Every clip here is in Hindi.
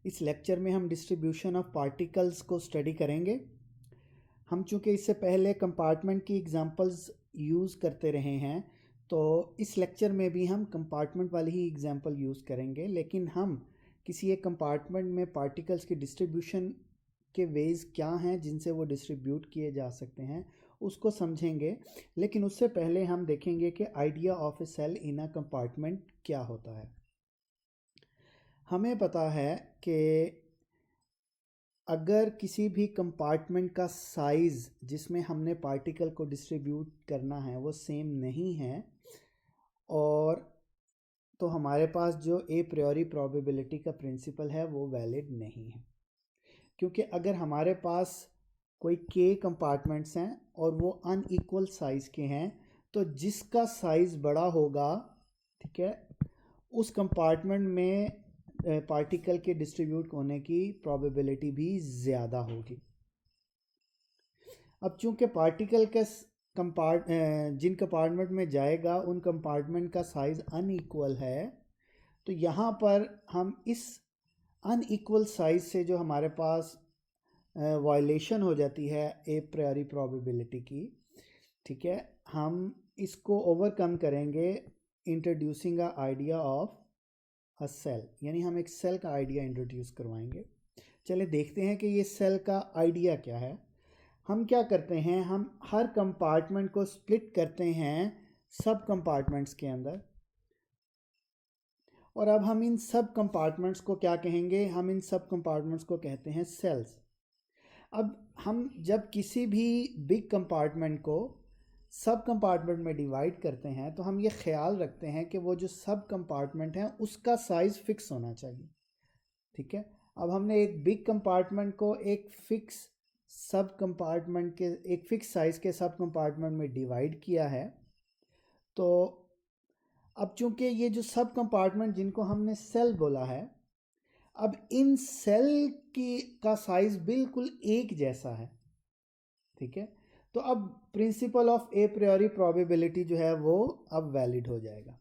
इस लेक्चर में हम डिस्ट्रीब्यूशन ऑफ पार्टिकल्स को स्टडी करेंगे। हम चूँकि इससे पहले कंपार्टमेंट की एग्जांपल्स यूज़ करते रहे हैं, तो इस लेक्चर में भी हम कंपार्टमेंट वाली ही एग्जांपल यूज़ करेंगे, लेकिन हम किसी एक कंपार्टमेंट में पार्टिकल्स की डिस्ट्रीब्यूशन के वेज क्या हैं जिनसे वो डिस्ट्रीब्यूट किए जा सकते हैं उसको समझेंगे। लेकिन उससे पहले हम देखेंगे कि idea of a cell in a compartment क्या होता है। हमें पता है कि अगर किसी भी कंपार्टमेंट का साइज़ जिसमें हमने पार्टिकल को डिस्ट्रीब्यूट करना है वो सेम नहीं है, और तो हमारे पास जो ए प्रायोरी प्रोबेबिलिटी का प्रिंसिपल है वो वैलिड नहीं है। क्योंकि अगर हमारे पास कोई के कंपार्टमेंट्स हैं और वो अनइक्वल साइज़ के हैं, तो जिसका साइज़ बड़ा होगा, ठीक है, उस कंपार्टमेंट में पार्टिकल के डिस्ट्रीब्यूट होने की प्रोबेबिलिटी भी ज़्यादा होगी। अब चूंकि पार्टिकल के जिन कंपार्टमेंट में जाएगा उन कंपार्टमेंट का साइज़ अनइक्वल है, तो यहाँ पर हम इस अनइक्वल साइज़ से जो हमारे पास वायलेशन हो जाती है ए प्रायोरी प्रोबेबिलिटी की, ठीक है, हम इसको ओवरकम करेंगे introducing a idea of a cell, यानी हम एक सेल का आइडिया इंट्रोड्यूस करवाएंगे। चलिए देखते हैं कि ये सेल का आइडिया क्या है। हम क्या करते हैं, हम हर कंपार्टमेंट को स्प्लिट करते हैं सब कंपार्टमेंट्स के अंदर, और अब हम इन सब कंपार्टमेंट्स को क्या कहेंगे, हम इन सब कंपार्टमेंट्स को कहते हैं सेल्स। अब हम जब किसी भी बिग कंपार्टमेंट को सब कंपार्टमेंट में डिवाइड करते हैं तो हम ये ख्याल रखते हैं कि वो जो सब कंपार्टमेंट है उसका साइज़ फिक्स होना चाहिए, ठीक है। अब हमने एक बिग कंपार्टमेंट को एक फिक्स साइज़ के सब कंपार्टमेंट में डिवाइड किया है, तो अब चूंकि ये जो सब कंपार्टमेंट जिनको हमने सेल बोला है, अब इन सेल का साइज़ बिल्कुल एक जैसा है, ठीक है। तो अब principal of a priori probability जो है वो अब वैलिड हो जाएगा।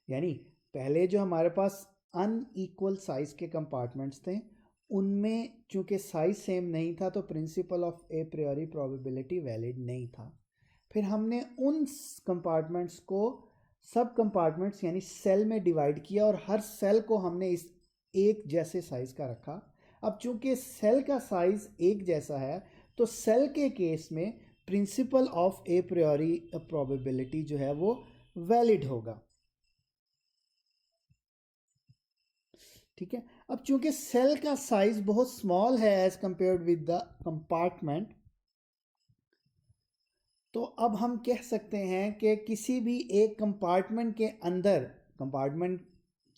यानी पहले जो हमारे पास अनइक्वल साइज के कंपार्टमेंट्स थे उनमें चूंकि साइज सेम नहीं था तो principal of a priori probability valid नहीं था। फिर हमने उन कंपार्टमेंट्स को सब कंपार्टमेंट्स यानी सेल में डिवाइड किया और हर सेल को हमने इस एक जैसे साइज का रखा। अब चूंकि सेल का साइज एक जैसा है तो सेल के केस में principal of a priori probability जो है वो वैलिड होगा, ठीक है। अब चूंकि सेल का साइज बहुत स्मॉल है as compared with the compartment, तो अब हम कह सकते हैं कि किसी भी एक कंपार्टमेंट के अंदर, कंपार्टमेंट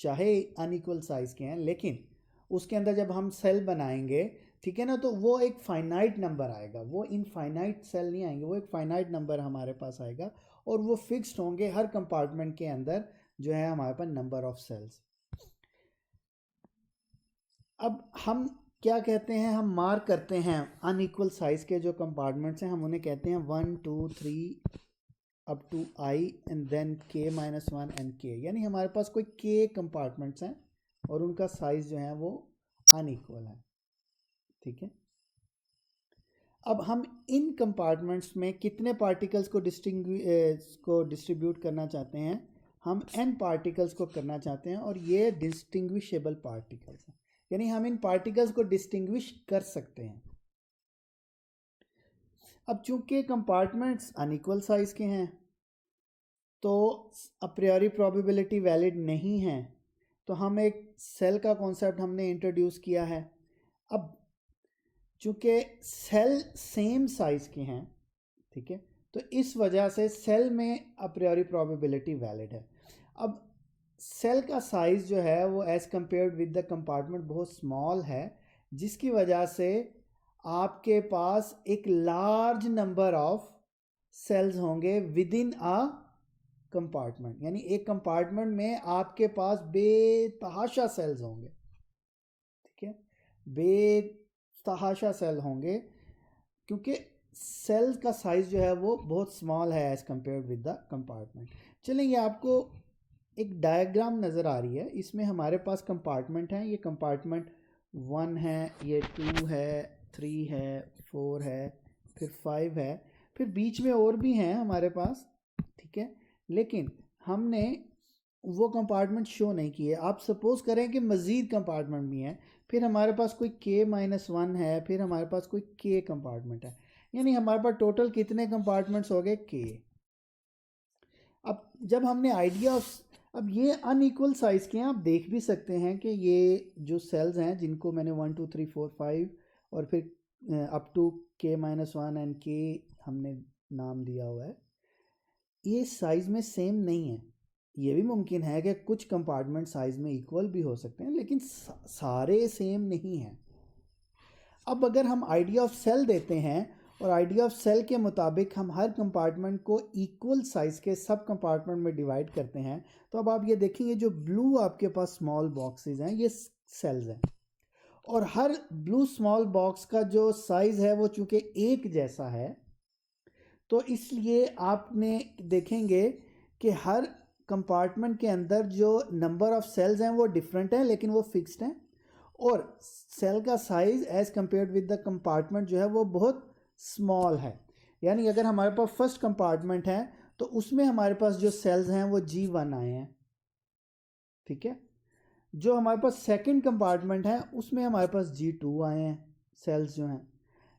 चाहे अनइक्वल साइज के हैं लेकिन उसके अंदर जब हम सेल बनाएंगे, ठीक है ना, तो वो एक फाइनाइट नंबर आएगा, वो इनफाइनाइट सेल नहीं आएंगे, वो एक फाइनाइट नंबर हमारे पास आएगा और वो फिक्स्ड होंगे हर कंपार्टमेंट के अंदर जो है हमारे पास नंबर ऑफ सेल्स। अब हम क्या कहते हैं, हम मार्क करते हैं अनइक्वल साइज के जो कंपार्टमेंट्स हैं, हम उन्हें कहते हैं 1 2 3 up to I and then K minus 1 and K, यानी हमारे पास कोई के कंपार्टमेंट्स हैं और उनका साइज जो है वो अनइक्वल है, ठीक है। अब हम इन कंपार्टमेंट्स में कितने पार्टिकल्स को डिस्ट्रीब्यूट करना चाहते हैं, हम n पार्टिकल्स को करना चाहते हैं और ये डिस्टिंग्विशेबल पार्टिकल्स हैं, यानी हम इन पार्टिकल्स को डिस्टिंग्विश कर सकते हैं। अब चूंकि कंपार्टमेंट्स अनइक्वल साइज के हैं तो अप्रियोरी प्रोबेबिलिटी वैलिड नहीं है, तो हम एक सेल का कॉन्सेप्ट हमने इंट्रोड्यूस किया है। अब चूंकि सेल सेम साइज के हैं, ठीक है, तो इस वजह से सेल में अप्रियोरी प्रोबेबिलिटी वैलिड है। अब सेल का साइज जो है वो as compared with the compartment बहुत स्मॉल है, जिसकी वजह से आपके पास एक लार्ज नंबर ऑफ सेल्स होंगे विद इन अ कंपार्टमेंट, यानी एक कंपार्टमेंट में आपके पास बेतहाशा सेल्स होंगे, ठीक है, बेतहाशा सेल होंगे, क्योंकि सेल का साइज जो है वो बहुत स्मॉल है as compared with the compartment. चलिए ये आपको एक डायग्राम नज़र आ रही है, इसमें हमारे पास कंपार्टमेंट है, ये कंपार्टमेंट 1 है, ये 2 है, 3 है, 4 है, फिर 5 है, फिर बीच में और भी हैं हमारे पास, ठीक है, लेकिन हमने वो कंपार्टमेंट शो नहीं किए। आप सपोज करें कि मज़ीद कंपार्टमेंट भी हैं, फिर हमारे पास कोई k-1 है, फिर हमारे पास कोई k कंपार्टमेंट है, यानी हमारे पास टोटल कितने कंपार्टमेंट्स हो गए? k। अब जब हमने आइडिया ऑफ, अब ये अनइक्वल साइज़ के हैं, आप देख भी सकते हैं कि ये जो सेल्स हैं जिनको मैंने 1 2 3 4 5 और फिर up to k-1 and k हमने नाम दिया हुआ है, ये साइज़ में सेम नहीं है। ये भी मुमकिन है कि कुछ कंपार्टमेंट साइज़ में इक्वल भी हो सकते हैं, लेकिन सारे सेम नहीं हैं। अब अगर हम आइडिया ऑफ सेल देते हैं और आइडिया ऑफ सेल के मुताबिक हम हर कंपार्टमेंट को इक्वल साइज़ के सब कंपार्टमेंट में डिवाइड करते हैं, तो अब आप ये देखेंगे जो ब्लू आपके पास स्मॉल बॉक्सेस हैं ये सेल्स हैं, और हर ब्लू स्मॉल बॉक्स का जो साइज़ है वो चूँकि एक जैसा है, तो इसलिए आपने देखेंगे कि हर कंपार्टमेंट के अंदर जो नंबर ऑफ सेल्स हैं वो डिफरेंट हैं, लेकिन वो फिक्स्ड हैं, और सेल का size as compared with the compartment जो है वो बहुत स्मॉल है। यानी अगर हमारे पास फर्स्ट कंपार्टमेंट है तो उसमें हमारे पास जो सेल्स हैं वो G1 आए हैं, ठीक है। जो हमारे पास सेकंड कंपार्टमेंट है उसमें हमारे पास G2 आए हैं सेल्स जो हैं।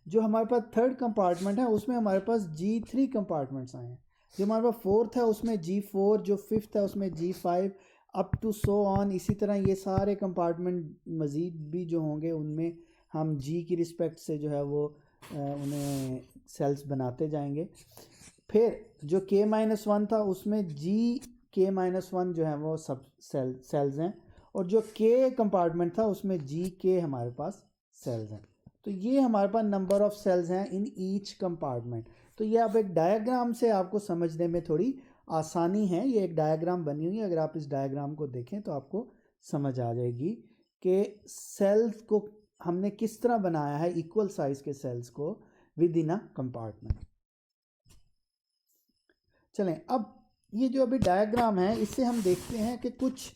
जो हमारे पास थर्ड कंपार्टमेंट है उसमें हमारे पास G3 कंपार्टमेंट्स आए हैं। जो हमारे पास फोर्थ है उसमें G4, जो फिफ्थ है उसमें G5, up to so on. इसी तरह ये सारे कंपार्टमेंट मज़ीद भी जो होंगे उनमें हम G की रिस्पेक्ट से जो है वो उन्हें सेल्स बनाते जाएंगे। फिर जो k-1 था उसमें K-1 जो है वो सब सेल्स हैं, और जो K कंपार्टमेंट था उसमें K हमारे पास सेल्स हैं। तो ये हमारे पास नंबर ऑफ सेल्स हैं इन ईच कंपार्टमेंट। तो ये अब एक डायग्राम से आपको समझने में थोड़ी आसानी है। ये एक डायग्राम बनी हुई है, अगर आप इस डायग्राम को देखें तो आपको समझ आ जाएगी कि सेल्स को हमने किस तरह बनाया है, इक्वल साइज के सेल्स को विद इन अ कंपार्टमेंट। चलें, अब ये जो अभी डायग्राम है इससे हम देखते हैं कि कुछ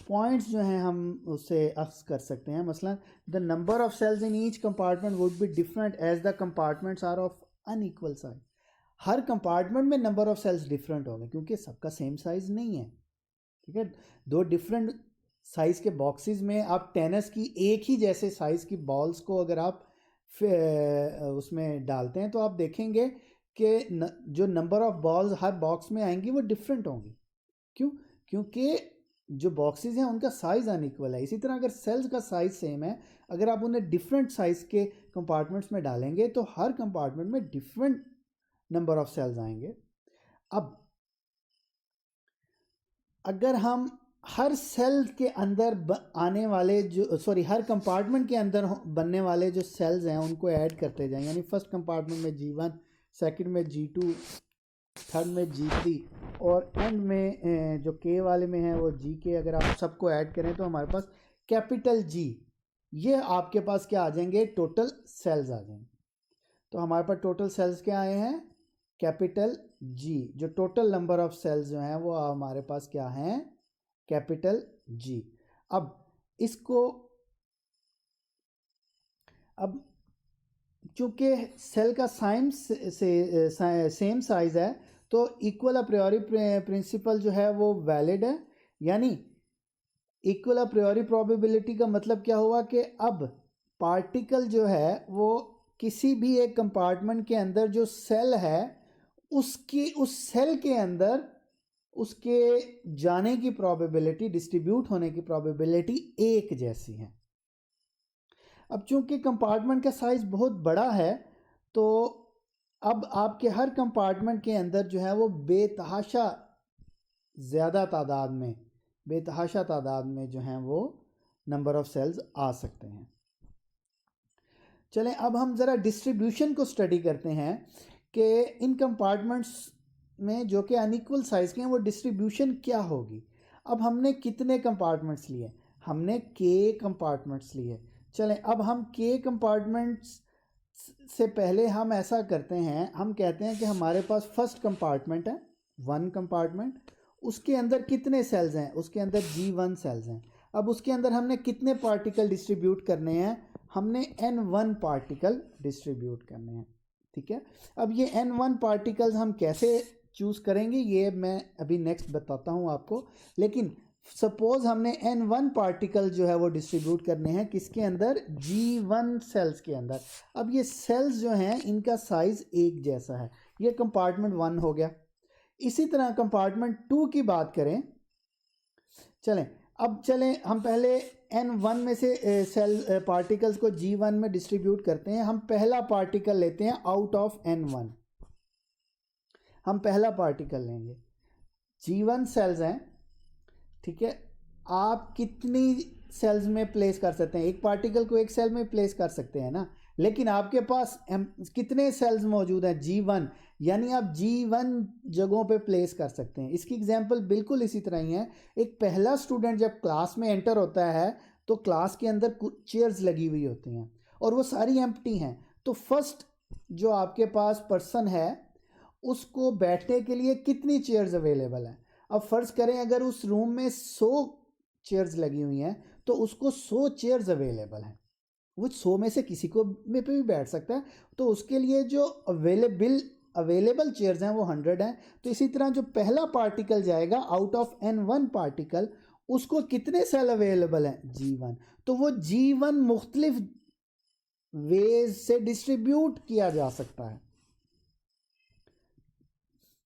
पॉइंट्स जो हैं हम उससे अक्स कर सकते हैं। मसलन the number of cells in each compartment would be different as the compartments are of unequal size. हर कंपार्टमेंट में नंबर ऑफ सेल्स डिफरेंट होंगे क्योंकि सबका सेम साइज नहीं है, ठीक है। दो डिफरेंट साइज के बॉक्सेस में आप टेनिस की एक ही जैसे साइज की बॉल्स को अगर आप उसमें डालते हैं तो आप देखेंगे कि जो number of balls her box में आएंगी वो डिफरेंट होंगी। क्यों? क्योंकि जो बॉक्सेस हैं उनका साइज़ अनइक्वल है। इसी तरह अगर सेल्स का साइज़ सेम है, अगर आप उन्हें डिफरेंट साइज़ के कंपार्टमेंट्स में डालेंगे तो हर कंपार्टमेंट में डिफरेंट नंबर ऑफ सेल्स आएंगे। अब अगर हम हर सेल के अंदर आने वाले हर कंपार्टमेंट के अंदर बनने वाले जो सेल्स हैं उनको ऐड करते जाएं, यानी फर्स्ट कंपार्टमेंट में G1, सेकंड में G2, थर्ड में G3 और एंड में जो K वाले में है वो GK, अगर आप सबको ऐड करें तो हमारे पास कैपिटल G, ये आपके पास क्या आ जाएंगे? टोटल सेल्स आ जाएंगे। तो हमारे पास टोटल सेल्स क्या आए हैं? Capital G। जो टोटल नंबर ऑफ सेल्स जो हैं वो हमारे पास क्या हैं? Capital G। अब इसको, अब चूंकि सेल का सेम साइज है तो इक्वल अ प्रायोरी प्रिंसिपल जो है वो वैलिड है। यानी इक्वल अ प्रायोरी प्रोबेबिलिटी का मतलब क्या हुआ कि अब पार्टिकल जो है वो किसी भी एक कंपार्टमेंट के अंदर जो सेल है उसकी उस सेल के अंदर उसके जाने की प्रोबेबिलिटी, डिस्ट्रीब्यूट होने की प्रोबेबिलिटी एक जैसी है। अब चूंकि कंपार्टमेंट का साइज़ बहुत बड़ा है तो अब आपके हर कंपार्टमेंट के अंदर जो है वो बेतहाशा तादाद में जो हैं वो नंबर ऑफ सेल्स आ सकते हैं। चलें, अब हम ज़रा डिस्ट्रीब्यूशन को स्टडी करते हैं कि इन कंपार्टमेंट्स में जो कि अनइक्वल साइज़ के हैं वो डिस्ट्रीब्यूशन क्या होगी। अब हमने कितने कंपार्टमेंट्स लिए? हमने K कंपार्टमेंट्स लिए। चलें, अब हम K कंपार्टमेंट्स से पहले हम ऐसा करते हैं, हम कहते हैं कि हमारे पास फर्स्ट कंपार्टमेंट है, 1 कंपार्टमेंट, उसके अंदर कितने सेल्स हैं? उसके अंदर G1 सेल्स हैं। अब उसके अंदर हमने कितने पार्टिकल डिस्ट्रीब्यूट करने हैं, हमने n1 पार्टिकल डिस्ट्रीब्यूट करने हैं। ठीक है, अब ये n1 पार्टिकल्स हम कैसे चूज़ करेंगे ये मैं अभी नेक्स्ट बताता हूँ आपको। लेकिन सपोज हमने n1 पार्टिकल जो है वो डिस्ट्रीब्यूट करने हैं किसके अंदर, G1 सेल्स के अंदर। अब ये सेल्स जो हैं इनका साइज एक जैसा है, ये कंपार्टमेंट 1 हो गया। इसी तरह कंपार्टमेंट 2 की बात करें, चलें हम पहले n1 में से सेल पार्टिकल्स को G1 में डिस्ट्रीब्यूट करते हैं। हम पहला पार्टिकल लेते हैं आउट ऑफ n1, हम पहला पार्टिकल लेंगे, G1 सेल्स हैं। ठीक है, आप कितनी सेल्स में प्लेस कर सकते हैं, एक पार्टिकल को एक सेल में प्लेस कर सकते हैं ना, लेकिन आपके पास कितने सेल्स मौजूद हैं, G1, यानी आप G1 जगहों पे प्लेस कर सकते हैं। इसकी एग्जांपल बिल्कुल इसी तरह ही है। एक पहला स्टूडेंट जब क्लास में एंटर होता है तो क्लास के अंदर कुछ चेयर्स लगी हुई होती हैं और वो सारी एम्प्टी हैं। तो फर्स्ट जो आपके पास पर्सन है उसको बैठने के लिए कितनी चेयर्स अवेलेबल हैं। अब फ़र्ज़ करें अगर उस रूम में 100 चेयर्स लगी हुई हैं तो उसको 100 चेयर्स अवेलेबल हैं, वो 100 में से किसी को में पे भी बैठ सकता है। तो उसके लिए जो अवेलेबल चेयर्स हैं वो 100 हैं। तो इसी तरह जो पहला पार्टिकल जाएगा आउट ऑफ n1 पार्टिकल, उसको कितने सेल अवेलेबल हैं, G1। तो वो G1 मुख्तलिफ वेज से डिस्ट्रीब्यूट किया जा सकता है।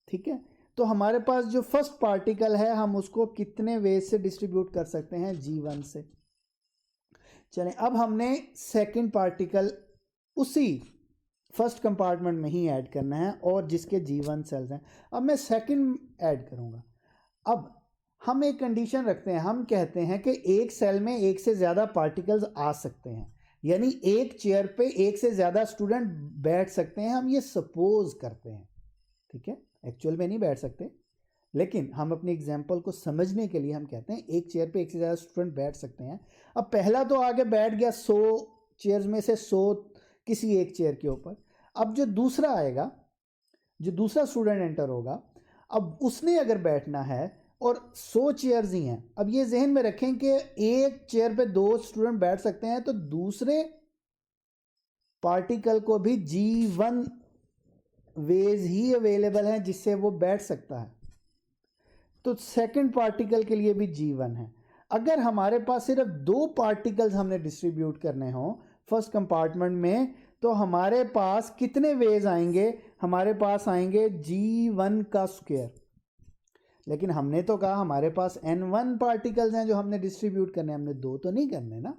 ठीक है, तो हमारे पास जो फर्स्ट पार्टिकल है हम उसको कितने वेज से डिस्ट्रीब्यूट कर सकते हैं, G1 से। चलें, अब हमने सेकंड पार्टिकल उसी फर्स्ट कंपार्टमेंट में ही ऐड करना है और जिसके G1 सेल्स हैं। अब मैं सेकंड ऐड करूंगा। अब हम एक कंडीशन रखते हैं, हम कहते हैं कि एक सेल में एक से ज़्यादा पार्टिकल्स आ सकते हैं, यानी एक चेयर पे एक से ज़्यादा स्टूडेंट बैठ सकते हैं, हम ये सपोज करते हैं। ठीक है, एक्चुअल में नहीं बैठ सकते, लेकिन हम अपनी एग्जांपल को समझने के लिए हम कहते हैं एक चेयर पे एक से ज़्यादा स्टूडेंट बैठ सकते हैं। अब पहला तो आगे बैठ गया 100 चेयर्स में से 100 किसी एक चेयर के ऊपर। अब जो दूसरा आएगा, जो दूसरा स्टूडेंट एंटर होगा, अब उसने अगर बैठना है और 100 चेयर्स ही हैं। अब ये जहन में रखें कि एक चेयर पे 2 स्टूडेंट बैठ सकते हैं, तो दूसरे पार्टिकल को भी G1 वेज ही अवेलेबल हैं जिससे वो बैठ सकता है। तो सेकंड पार्टिकल के लिए भी G1 है। अगर हमारे पास सिर्फ 2 पार्टिकल्स हमने डिस्ट्रीब्यूट करने हों फर्स्ट कंपार्टमेंट में, तो हमारे पास कितने वेज आएंगे, हमारे पास आएंगे G1 का स्क्वायर। लेकिन हमने तो कहा हमारे पास n1 पार्टिकल्स हैं जो हमने डिस्ट्रीब्यूट करने, हमने 2 तो नहीं करने ना।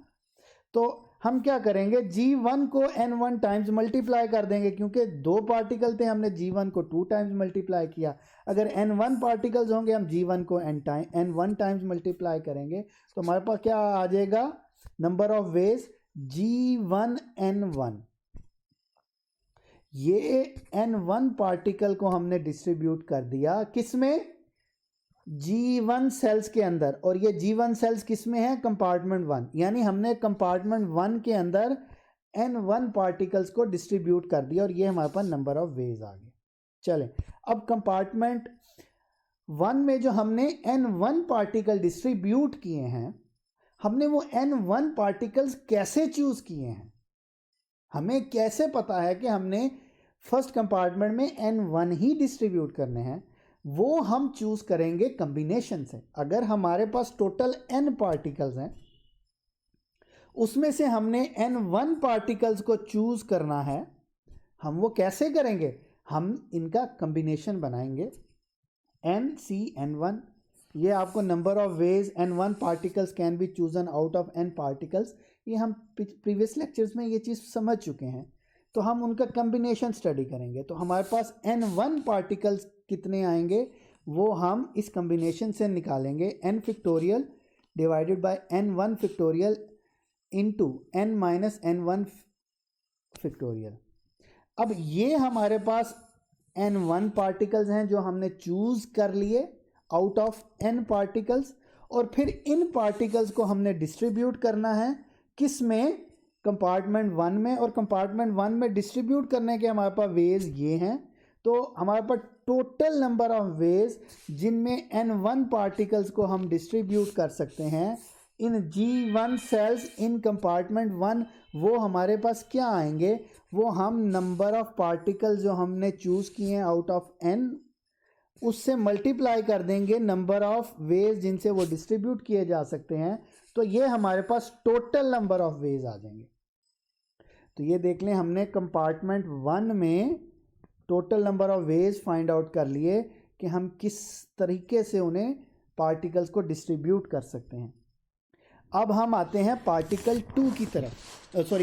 तो हम क्या करेंगे, G1 को n1 टाइम्स मल्टीप्लाई कर देंगे, क्योंकि 2 पार्टिकल थे, हमने G1 को 2 टाइम्स मल्टीप्लाई किया। अगर n1 पार्टिकल्स होंगे हम G1 को n1 टाइम्स मल्टीप्लाई करेंगे, तो हमारे पास क्या आ जाएगा, number of veg G1 n1। ये n1 पार्टिकल को हमने डिस्ट्रीब्यूट कर दिया किसमें, G1 सेल्स के अंदर। और ये G1 सेल्स किस में है, कंपार्टमेंट 1, यानी हमने कंपार्टमेंट 1 के अंदर n1 पार्टिकल्स को डिस्ट्रीब्यूट कर दिया और ये हमारे पास नंबर ऑफ वेज आ गए। चलें, अब कंपार्टमेंट 1 में जो हमने n1 पार्टिकल डिस्ट्रीब्यूट किए हैं, हमने वो n1 पार्टिकल्स कैसे चूज किए हैं, हमें कैसे पता है कि हमने फर्स्ट कंपार्टमेंट में n1 ही डिस्ट्रीब्यूट करने हैं, वो हम चूज करेंगे कॉम्बिनेशन से। अगर हमारे पास टोटल n पार्टिकल्स हैं, उसमें से हमने n1 पार्टिकल्स को चूज करना है, हम वो कैसे करेंगे, हम इनका कॉम्बिनेशन बनाएंगे n1। ये आपको number of veg n1 particles can be chosen out of n particles, ये हम प्रीवियस लेक्चर्स में ये चीज़ समझ चुके हैं। तो हम उनका कॉम्बिनेशन स्टडी करेंगे, तो हमारे पास n1 पार्टिकल्स कितने आएंगे वो हम इस कॉम्बिनेशन से निकालेंगे, n factorial divided by n1 factorial into n minus n1 factorial. अब ये हमारे पास n1 पार्टिकल्स हैं जो हमने चूज कर लिए आउट ऑफ n पार्टिकल्स, और फिर इन पार्टिकल्स को हमने डिस्ट्रीब्यूट करना है किस में, कंपार्टमेंट 1 में। और कंपार्टमेंट 1 में डिस्ट्रीब्यूट करने के हमारे पास वेज ये हैं। तो हमारे पास टोटल नंबर ऑफ वेज जिनमें n1 पार्टिकल्स को हम डिस्ट्रीब्यूट कर सकते हैं इन G1 सेल्स इन कंपार्टमेंट 1 वो हमारे पास क्या आएंगे, वो हम नंबर ऑफ पार्टिकल जो हमने चूज़ किए हैं आउट ऑफ n उससे मल्टीप्लाई कर देंगे नंबर ऑफ वेज जिनसे वो डिस्ट्रीब्यूट किए जा सकते हैं, तो ये हमारे पास टोटल नंबर ऑफ वेज आ जाएंगे। तो ये देख लें, हमने कंपार्टमेंट 1 में total number of veg find out कर लिए कि हम किस तरीके से उन्हें पार्टिकल्स को डिस्ट्रीब्यूट कर सकते हैं। अब हम आते हैं पार्टिकल 2 की तरफ,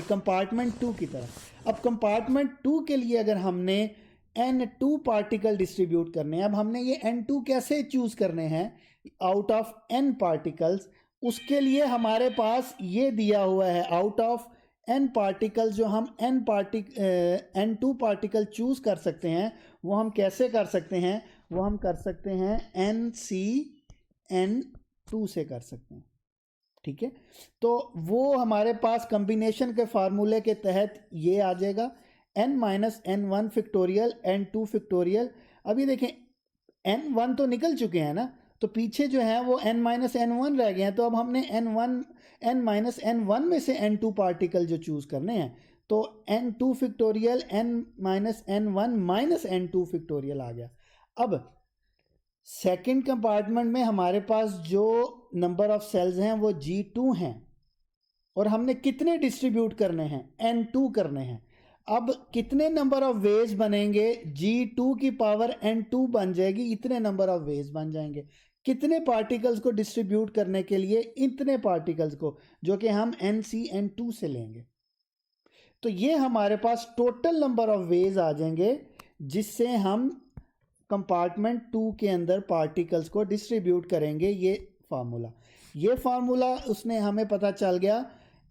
कंपार्टमेंट 2 की तरफ। अब कंपार्टमेंट 2 के लिए अगर हमने N2 पार्टिकल डिस्ट्रीब्यूट करने हैं, अब हमने ये N2 कैसे चूज करने हैं आउट ऑफ N पार्टिकल्स, उसके लिए हमारे पास ये दिया हुआ है आउट ऑफ N पार्टिकल जो हम N2 पार्टिकल चूज कर सकते हैं, वो हम कैसे कर सकते हैं, वो हम कर सकते हैं NCN2 से कर सकते हैं। ठीक है, तो वो हमारे पास कॉम्बिनेशन के फार्मूले के तहत ये आ जाएगा n-n1 फैक्टोरियल n2 फैक्टोरियल। अभी देखें n1 तो निकल चुके हैं ना, तो पीछे जो है वो n-n1 रह गए हैं। तो अब हमने n-n1 में से n2 पार्टिकल जो चूज करने हैं, तो n2 factorial n-n1 minus n2 factorial आ गया। अब सेकेंड कंपार्टमेंट में हमारे पास जो नंबर ऑफ सेल्स हैं वो G2 हैं, और हमने कितने डिस्ट्रीब्यूट करने हैं, N2 करने हैं। अब कितने नंबर ऑफ वेज बनेंगे, G2 की पावर N2 बन जाएगी, इतने नंबर ऑफ वेज बन जाएंगे। कितने पार्टिकल्स को डिस्ट्रीब्यूट करने के लिए, इतने पार्टिकल्स को, जो कि हम NCN2 से लेंगे। तो ये हमारे पास टोटल नंबर ऑफ वेज आ जाएंगे जिससे हम कंपार्टमेंट 2 के अंदर पार्टिकल्स को डिस्ट्रीब्यूट करेंगे। ये फार्मूला उसने हमें पता चल गया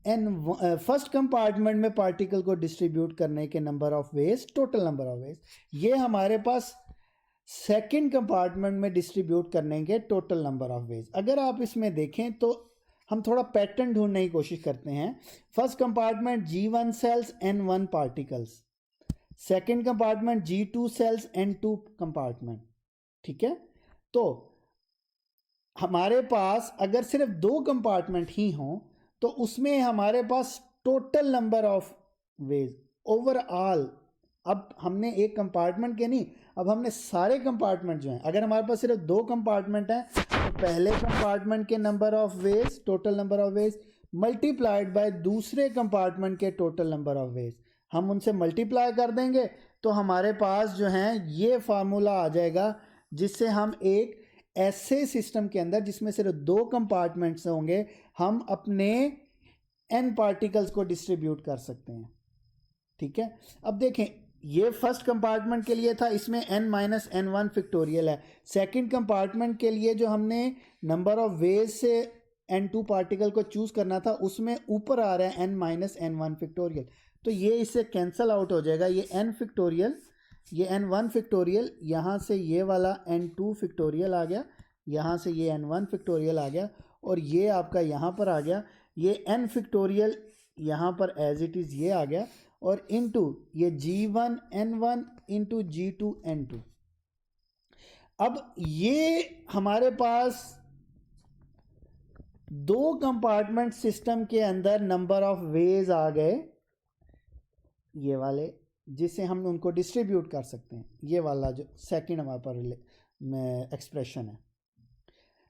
फर्स्ट कंपार्टमेंट में पार्टिकल को डिस्ट्रीब्यूट करने के number of veg, total number of veg. ये हमारे पास सेकंड कंपार्टमेंट में डिस्ट्रीब्यूट करने के टोटल नंबर ऑफ वेज। अगर आप इसमें देखें तो हम थोड़ा पैटर्न ढूंढने की कोशिश करते हैं। First compartment G1 cells N1 particles, second compartment G2 cells N2 compartment. ठीक है, तो हमारे पास अगर सिर्फ 2 कंपार्टमेंट ही हों तो उसमें हमारे पास total number of ways overall, अब हमने एक कंपार्टमेंट के नहीं, अब हमने सारे कंपार्टमेंट जो हैं, अगर हमारे पास सिर्फ 2 कंपार्टमेंट हैं तो पहले कंपार्टमेंट के number of veg, total number of veg multiplied by दूसरे कंपार्टमेंट के टोटल नंबर ऑफ वेज, हम उनसे मल्टीप्लाई कर देंगे तो हमारे पास जो है ये फार्मूला आ जाएगा, जिससे हम एक ऐसे सिस्टम के अंदर जिसमें सिर्फ 2 कंपार्टमेंट्स होंगे, हम अपने n पार्टिकल्स को डिस्ट्रीब्यूट कर सकते हैं। ठीक है, अब देखें ये फर्स्ट कंपार्टमेंट के लिए था, इसमें n-n1 फैक्टोरियल है। सेकंड कंपार्टमेंट के लिए जो हमने नंबर ऑफ वेज से n2 पार्टिकल को चूज करना था, उसमें ऊपर आ रहा है n-n1 फैक्टोरियल, तो ये इससे कैंसल आउट हो जाएगा। ये n फैक्टोरियल, ये n1 फैक्टोरियल, यहाँ से ये वाला n2 फैक्टोरियल आ गया, यहाँ से ये n1 फैक्टोरियल आ गया, और ये आपका यहाँ पर आ गया, ये n फैक्टोरियल यहाँ पर एज इट इज़ ये आ गया, और इनटू ये G1 N1 into G2 N2। अब ये हमारे पास 2 कंपार्टमेंट सिस्टम के अंदर नंबर ऑफ वेज आ गए, ये वाले, जिससे हम उनको डिस्ट्रीब्यूट कर सकते हैं। ये वाला जो सेकंड हमारे पर एक्सप्रेशन है,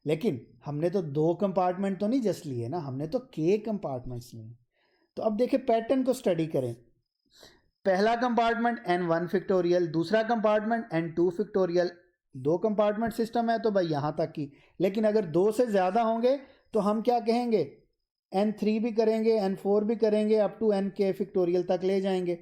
लेकिन हमने तो 2 कंपार्टमेंट तो नहीं जस्ट लिए ना, हमने तो k कंपार्टमेंट्स लिए। तो अब देखिए पैटर्न को स्टडी करें। पहला कंपार्टमेंट n1 फैक्टोरियल, दूसरा compartment n2 factorial. 2 compartment system है तो भाई यहाँ तक की, लेकिन अगर 2 से ज़्यादा होंगे तो हम क्या कहेंगे, n3 भी करेंगे, n4 भी करेंगे, अप टू nk फैक्टोरियल तक ले जाएंगे।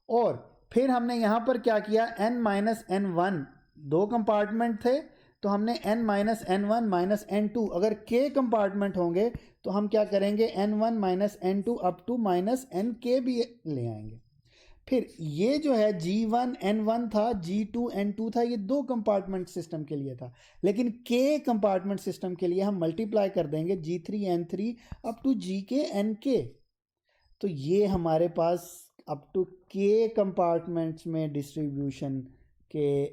और फिर हमने यहाँ पर क्या किया, n-n1, 2 कंपार्टमेंट थे तो हमने n-n1 माइनस n2, अगर k कंपार्टमेंट होंगे तो हम क्या करेंगे, n1 minus n2 up to minus nk भी ले आएंगे। फिर ये जो है G1 N1 था, G2 N2 था, ये 2 कंपार्टमेंट सिस्टम के लिए था, लेकिन K कंपार्टमेंट सिस्टम के लिए हम मल्टीप्लाई कर देंगे G3 N3 up to GK NK। तो ये हमारे पास अप टू K कंपार्टमेंट्स में डिस्ट्रीब्यूशन के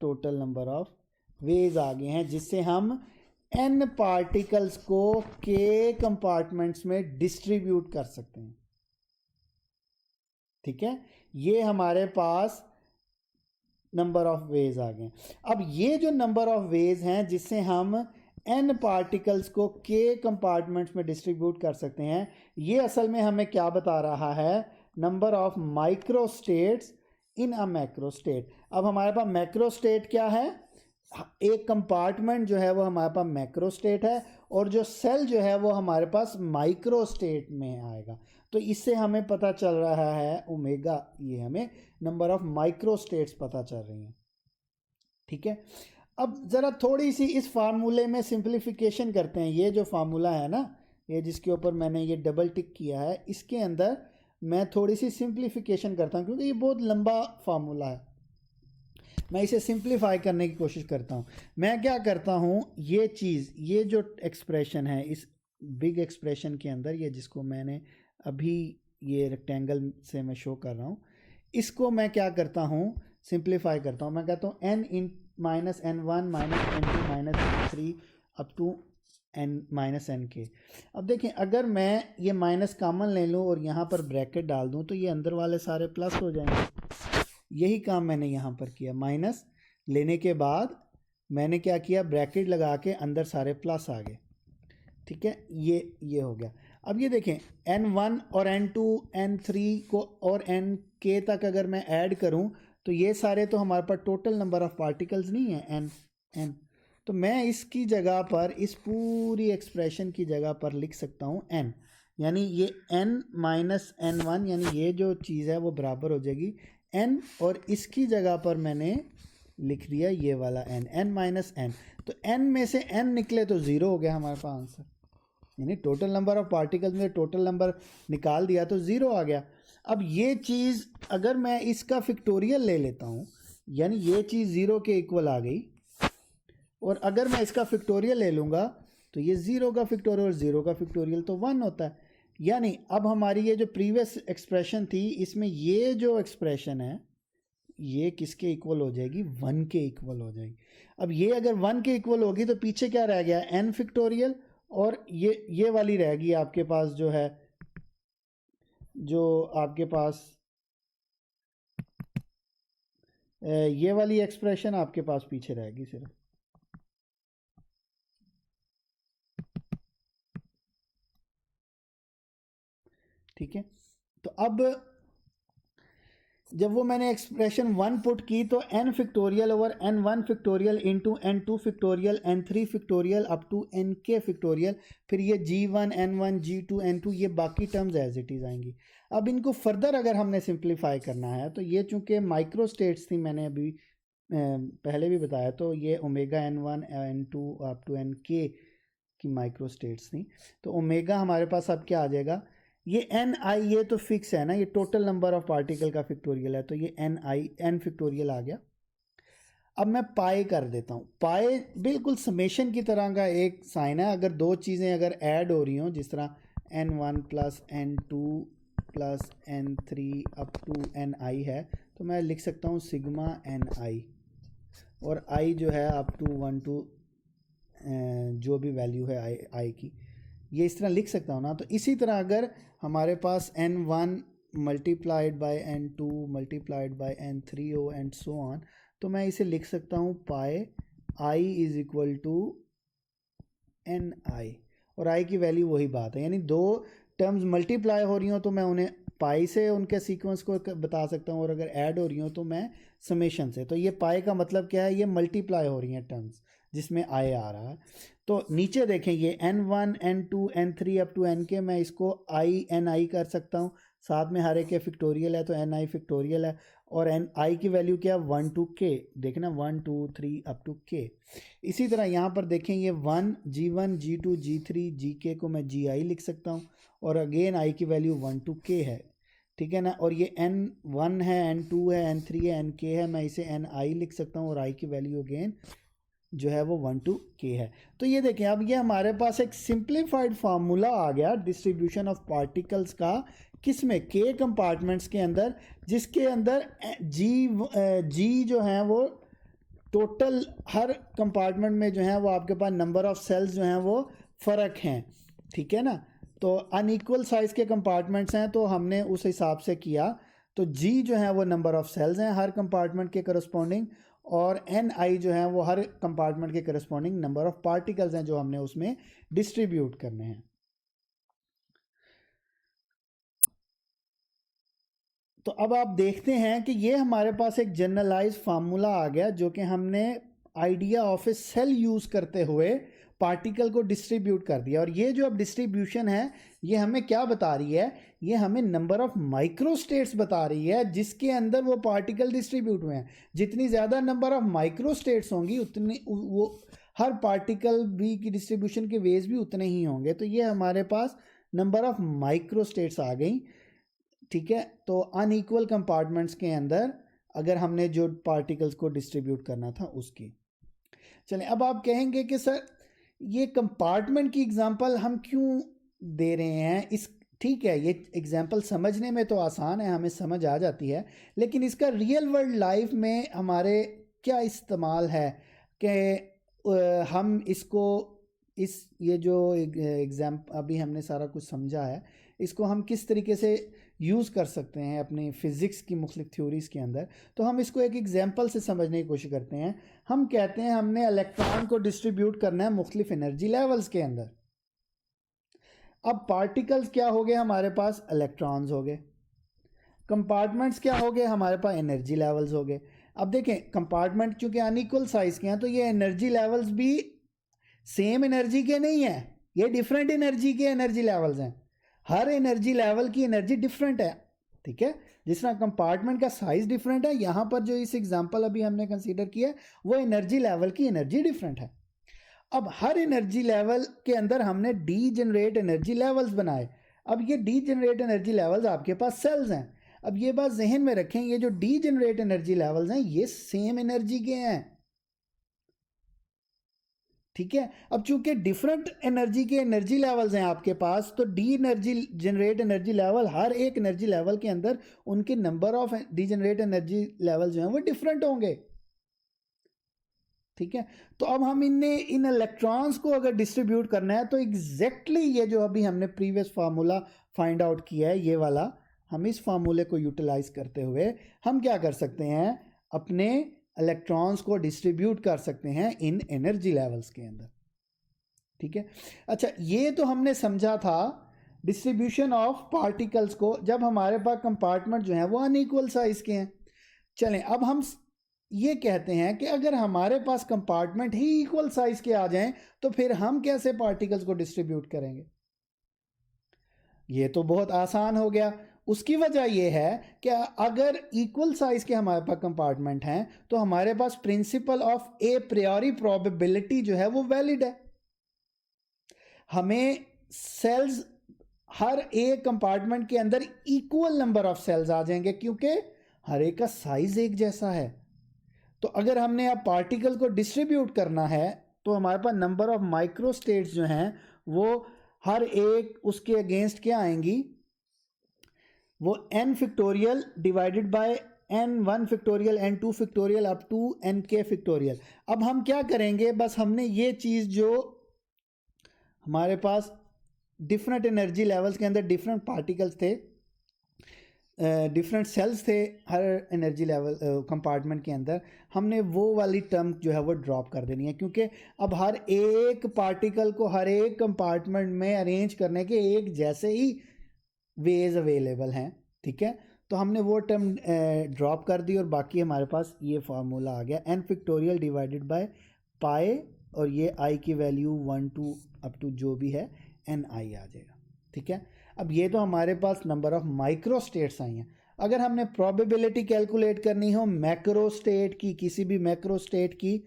टोटल नंबर ऑफ वेज आ गए हैं, जिससे हम n पार्टिकल्स को k कंपार्टमेंट्स में डिस्ट्रीब्यूट कर सकते हैं। ठीक है, ये हमारे पास नंबर ऑफ वेज आ गए। अब ये जो नंबर ऑफ वेज हैं जिससे हम n पार्टिकल्स को k कंपार्टमेंट्स में डिस्ट्रीब्यूट कर सकते हैं, ये असल में हमें क्या बता रहा है? Number of micro states in a macro state. अब हमारे पास मैक्रो स्टेट क्या है? एक कंपार्टमेंट जो है वो हमारे पास मैक्रो स्टेट है, और जो सेल जो है वो हमारे पास माइक्रो स्टेट में आएगा। तो इससे हमें पता चल रहा है ओमेगा, ये हमें नंबर ऑफ माइक्रो स्टेट्स पता चल रही हैं। ठीक है, अब ज़रा थोड़ी सी इस फार्मूले में सिंप्लीफिकेशन करते हैं। ये जो फार्मूला है ना, ये जिसके ऊपर मैंने ये डबल टिक किया है, इसके अंदर मैं थोड़ी सी सिंप्लीफिकेशन करता हूँ, क्योंकि ये बहुत लंबा फार्मूला है। मैं इसे सिंप्लीफाई करने की कोशिश करता हूँ। मैं क्या करता हूँ, ये चीज़, ये जो एक्सप्रेशन है इस बिग एक्सप्रेशन के अंदर, ये जिसको मैंने अभी ये रेक्टेंगल से मैं शो कर रहा हूँ, इसको मैं क्या करता हूँ, सिंप्लीफाई करता हूँ। मैं कहता हूँ n इन minus n1 minus n2 minus n3 up to n minus nk। अब देखें, अगर मैं ये माइनस कॉमन ले लूँ और यहाँ पर ब्रैकेट डाल दूँ तो ये अंदर वाले सारे प्लस हो जाएंगे। यही काम मैंने यहाँ पर किया। माइनस लेने के बाद मैंने क्या किया, ब्रैकेट लगा के अंदर सारे प्लस आ गए। ठीक है, ये हो गया। अब ये देखें, n1 और n2 n3 को और nk तक अगर मैं ऐड करूं तो ये सारे तो हमारे पास टोटल नंबर ऑफ पार्टिकल्स नहीं है n। तो मैं इसकी जगह पर, इस पूरी एक्सप्रेशन की जगह पर लिख सकता हूं n, यानी ये n माइनस n1, यानी ये जो चीज़ है वो बराबर हो जाएगी n, और इसकी जगह पर मैंने लिख दिया ये वाला n माइनस n। तो n में से n निकले तो 0 हो गया हमारे पास आंसर, यानी टोटल नंबर ऑफ पार्टिकल्स में टोटल नंबर निकाल दिया तो 0 आ गया। अब ये चीज़ अगर मैं इसका फिक्टोरियल ले लेता हूँ, यानी ये चीज़ 0 के इक्वल आ गई, और अगर मैं इसका फिक्टोरियल ले लूँगा तो ये 0 का फिक्टोरियल, 0 का फिक्टोरियल तो 1 होता है। यानी अब हमारी ये जो प्रीवियस एक्सप्रेशन थी, इसमें ये जो एक्सप्रेशन है ये किसके इक्वल हो जाएगी? 1 के इक्वल हो जाएगी। अब ये अगर 1 के इक्वल होगी तो पीछे क्या रह गया? n फिक्टोरियल, और ये वाली रहेगी आपके पास, जो है जो आपके पास ये वाली एक्सप्रेशन आपके पास पीछे रहेगी सिर्फ। ठीक है, तो अब जब वो मैंने एक्सप्रेशन 1 पुट की तो n factorial over n1 factorial into n2 factorial n3 factorial up to nk factorial, फिर ये g1 n1 g2 n2, ये बाकी टर्म्स एज इट इज़ आएंगी। अब इनको फर्दर अगर हमने सिंप्लीफाई करना है तो ये चूँकि माइक्रो स्टेट्स थी, मैंने अभी पहले भी बताया, तो ये omega n1 n2 up to nk की माइक्रो स्टेट्स थी। तो ओमेगा हमारे पास अब क्या आ जाएगा, ये एन आई, ये तो फिक्स है ना, ये टोटल नंबर ऑफ पार्टिकल का फिक्टोरियल है, तो ये एन आई, एन फिक्टोरियल आ गया। अब मैं पाई कर देता हूँ। पाई बिल्कुल समेशन की तरह का एक साइन है। अगर दो चीज़ें अगर ऐड हो रही हों, जिस तरह n1 plus n2 plus n3 up to N I है, तो मैं लिख सकता हूँ सिग्मा एन आई, और आई जो है अप टू 1 टू जो भी वैल्यू है आई की, ये इस तरह लिख सकता हूँ ना। तो इसी तरह अगर हमारे पास n1 multiplied by n2 multiplied by n3 हो एंड सो ऑन, तो मैं इसे लिख सकता हूँ pi i is equal to N I, और i की वैल्यू वही बात है, यानी दो टर्म्स मल्टीप्लाई हो रही हो तो मैं उन्हें पाई से उनके सीक्वेंस को बता सकता हूँ, और अगर ऐड हो रही हो तो मैं समेशन से। तो ये पाई का मतलब क्या है, ये मल्टीप्लाई हो रही हैं टर्म्स जिसमें आई आ रहा है। तो नीचे देखें, ये n1 n2 n3 up to nk, मैं इसको आई एन आई कर सकता हूँ, साथ में हर एक के फिक्टोरियल है तो एन आई फिक्टोरियल है, और एन आई की वैल्यू क्या, 1 टू k, देखना 1 2 3 अप टू k। इसी तरह यहाँ पर देखें, ये 1 g1 g2 g3 gk को मैं gi लिख सकता हूँ, और अगेन आई की वैल्यू 1 टू k है, ठीक है ना। और ये n1 है, n2 है, n3 है, nk है, मैं इसे ni लिख सकता हूँ, और i की वैल्यू अगेन जो है वो 1 टू k है। तो ये देखें, अब ये हमारे पास एक सिंप्लीफाइड फार्मूला आ गया डिस्ट्रीब्यूशन ऑफ पार्टिकल्स का, किसमें, k कंपार्टमेंट्स के अंदर, जिसके अंदर g जो है वो टोटल हर कंपार्टमेंट में जो है वो आपके पास नंबर ऑफ सेल्स जो हैं वो फ़र्क हैं, ठीक है ना। तो अनइक्वल साइज़ के कंपार्टमेंट्स हैं तो हमने उस हिसाब से किया। तो जी जो है वो नंबर ऑफ सेल्स हैं हर कंपार्टमेंट के करस्पॉन्डिंग, और एन आई जो है वो हर कंपार्टमेंट के करस्पॉन्डिंग नंबर ऑफ पार्टिकल्स हैं जो हमने उसमें डिस्ट्रीब्यूट करने हैं। तो अब आप देखते हैं कि ये हमारे पास एक जनरलाइज फार्मूला आ गया जो कि हमने idea of a cell use करते हुए पार्टिकल को डिस्ट्रीब्यूट कर दिया। और ये जो अब डिस्ट्रीब्यूशन है ये हमें क्या बता रही है, ये हमें नंबर ऑफ माइक्रोस्टेट्स बता रही है जिसके अंदर वो पार्टिकल डिस्ट्रीब्यूट हुए हैं। जितनी ज़्यादा नंबर ऑफ माइक्रोस्टेट्स होंगी उतनी वो हर पार्टिकल भी की डिस्ट्रीब्यूशन के वेज भी उतने ही होंगे। तो ये हमारे पास नंबर ऑफ माइक्रोस्टेट्स आ गई, ठीक है। तो अनइक्वल कंपार्टमेंट्स के अंदर अगर हमने जो पार्टिकल्स को डिस्ट्रीब्यूट करना था उसकी। चलें, अब आप कहेंगे कि सर ये कंपार्टमेंट की एग्जांपल हम क्यों दे रहे हैं, इस ठीक है ये एग्जांपल समझने में तो आसान है, हमें समझ आ जाती है, लेकिन इसका रियल वर्ल्ड लाइफ में हमारे क्या इस्तेमाल है कि हम इसको इस ये जो अभी हमने सारा कुछ समझा है इसको हम किस तरीके से यूज़ कर सकते हैं अपनी फ़िज़िक्स की मुख्तलिफ थ्योरीज़ के अंदर। तो हम इसको एक एग्जांपल से समझने की कोशिश करते हैं। हम कहते हैं हमने इलेक्ट्रॉन को डिस्ट्रीब्यूट करना है मुख्तलिफ एनर्जी लेवल्स के अंदर। अब पार्टिकल्स क्या हो गए हमारे पास, इलेक्ट्रॉन्स हो गए। कंपार्टमेंट्स क्या हो गए हमारे पास, एनर्जी लेवल्स हो गए। अब देखें कंपार्टमेंट चूँकि अनइक्वल साइज़ के हैं तो ये एनर्जी लेवल्स भी सेम एनर्जी के नहीं हैं, ये डिफरेंट एनर्जी के एनर्जी लेवल्स हैं। हर एनर्जी लेवल की एनर्जी डिफरेंट है, ठीक है। जिस तरह कंपार्टमेंट का साइज डिफरेंट है, यहाँ पर जो इस एग्जांपल अभी हमने कंसीडर किया है वो एनर्जी लेवल की एनर्जी डिफरेंट है। अब हर एनर्जी लेवल के अंदर हमने डी जनरेट एनर्जी लेवल्स बनाए। अब ये डी जनरेट एनर्जी लेवल्स आपके पास सेल्स हैं। अब ये बात जहन में रखें, ये जो डी जनरेट एनर्जी लेवल्स हैं ये सेम एनर्जी के हैं, ठीक है। अब चूंकि डिफरेंट एनर्जी के एनर्जी लेवल्स हैं आपके पास, तो D energy generate energy level हर एक एनर्जी लेवल के अंदर उनके number of degenerate energy level जो हैं वो डिफरेंट होंगे, ठीक है। तो अब हम इन इलेक्ट्रॉन्स को अगर डिस्ट्रीब्यूट करना है तो एग्जैक्टली ये जो अभी हमने प्रीवियस फार्मूला फाइंड आउट किया है ये वाला, हम इस फार्मूले को यूटिलाइज करते हुए हम क्या कर सकते हैं, अपने इलेक्ट्रॉन्स को डिस्ट्रीब्यूट कर सकते हैं इन एनर्जी लेवल्स के अंदर, ठीक है। अच्छा, ये तो हमने समझा था डिस्ट्रीब्यूशन ऑफ पार्टिकल्स को जब हमारे पास कंपार्टमेंट जो है वो अनइक्वल साइज के हैं। चलें, अब हम ये कहते हैं कि अगर हमारे पास कंपार्टमेंट ही इक्वल साइज के आ जाएं तो फिर हम कैसे पार्टिकल्स को डिस्ट्रीब्यूट करेंगे। ये तो बहुत आसान हो गया। उसकी वजह यह है कि अगर इक्वल साइज के हमारे पास कंपार्टमेंट हैं तो हमारे पास principle of a priori probability जो है वो वैलिड है। हमें सेल्स हर एक कंपार्टमेंट के अंदर इक्वल नंबर ऑफ सेल्स आ जाएंगे क्योंकि हर एक का साइज एक जैसा है। तो अगर हमने अब पार्टिकल को डिस्ट्रीब्यूट करना है तो हमारे पास नंबर ऑफ माइक्रोस्टेट्स जो हैं वो हर एक उसके अगेंस्ट क्या आएंगी, वो n factorial divided by n1 factorial n2 factorial up to nk factorial. अब हम क्या करेंगे, बस हमने ये चीज़ जो हमारे पास डिफरेंट एनर्जी लेवल्स के अंदर डिफरेंट पार्टिकल्स थे, डिफरेंट सेल्स थे हर एनर्जी लेवल कंपार्टमेंट के अंदर, हमने वो वाली टर्म जो है वो ड्रॉप कर देनी है क्योंकि अब हर एक पार्टिकल को हर एक कंपार्टमेंट में अरेंज करने के एक जैसे ही वेज अवेलेबल हैं, ठीक है। तो हमने वो टर्म ड्रॉप कर दी और बाकी हमारे पास ये फार्मूला आ गया n factorial divided by pi, और ये i की वैल्यू 1 to अप टू जो भी है ni आ जाएगा, ठीक है। अब ये तो हमारे पास नंबर ऑफ माइक्रो स्टेट्स आई हैं। अगर हमने प्रोबेबिलिटी कैलकुलेट करनी हो मैक्रो स्टेट की, किसी भी मैक्रो स्टेट की,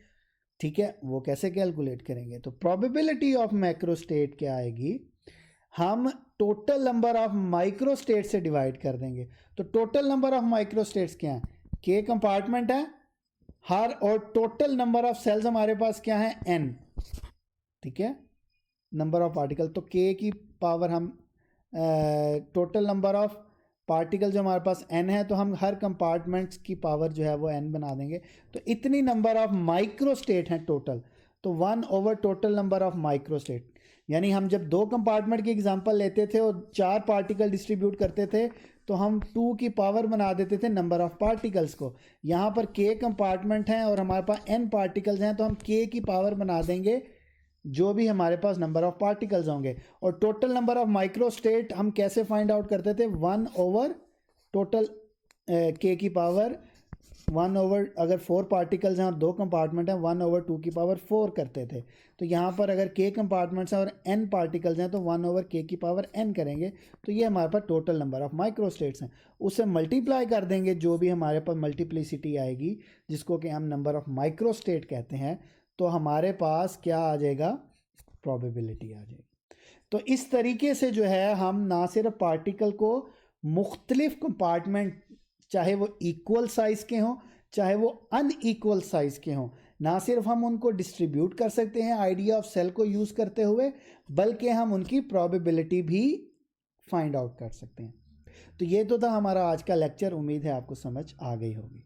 ठीक है, वो कैसे कैलकुलेट करेंगे, तो प्रोबेबिलिटी ऑफ मैक्रो स्टेट क्या आएगी, हम total number of micro state से डिवाइड कर देंगे। तो total number of micro states क्या है, के कंपार्टमेंट है हर, और टोटल नंबर ऑफ सेल्स हमारे पास क्या है n, ठीक है, नंबर ऑफ पार्टिकल। तो के की पावर हम टोटल नंबर ऑफ पार्टिकल जो हमारे पास n है, तो हम हर कंपार्टमेंट्स की पावर जो है वो n बना देंगे। तो इतनी नंबर ऑफ माइक्रो स्टेट हैं टोटल, तो 1 over total number of micro state. यानी हम जब 2 कंपार्टमेंट की एग्जांपल लेते थे और 4 पार्टिकल डिस्ट्रीब्यूट करते थे, तो हम 2 की पावर बना देते थे नंबर ऑफ पार्टिकल्स को। यहाँ पर k कंपार्टमेंट हैं और हमारे पास n पार्टिकल्स हैं, तो हम k की पावर बना देंगे जो भी हमारे पास नंबर ऑफ पार्टिकल्स होंगे। और total number of micro state हम कैसे फाइंड आउट करते थे, 1 ओवर टोटल k की पावर 1 ओवर, अगर 4 पार्टिकल्स हैं और 2 कंपार्टमेंट हैं, 1 ओवर 2 की पावर 4 करते थे। तो यहाँ पर अगर k कंपार्टमेंट्स हैं और n पार्टिकल्स हैं, तो 1 ओवर k की पावर n करेंगे। तो ये हमारे पास total number of micro states हैं। उससे मल्टीप्लाई कर देंगे, जो भी हमारे पास मल्टीप्लिसिटी आएगी जिसको कि हम नंबर ऑफ माइक्रो स्टेट कहते हैं, तो हमारे पास क्या आ जाएगा, प्रोबेबिलिटी आ जाएगी। तो इस तरीके से जो है हम ना सिर्फ पार्टिकल को मुख्तलिफ कंपार्टमेंट, चाहे वो इक्वल साइज के हों चाहे वो अनइक्वल साइज के हों, ना सिर्फ हम उनको डिस्ट्रीब्यूट कर सकते हैं आइडिया ऑफ सेल को यूज़ करते हुए, बल्कि हम उनकी प्रोबेबिलिटी भी फाइंड आउट कर सकते हैं। तो ये तो था हमारा आज का लेक्चर। उम्मीद है आपको समझ आ गई होगी।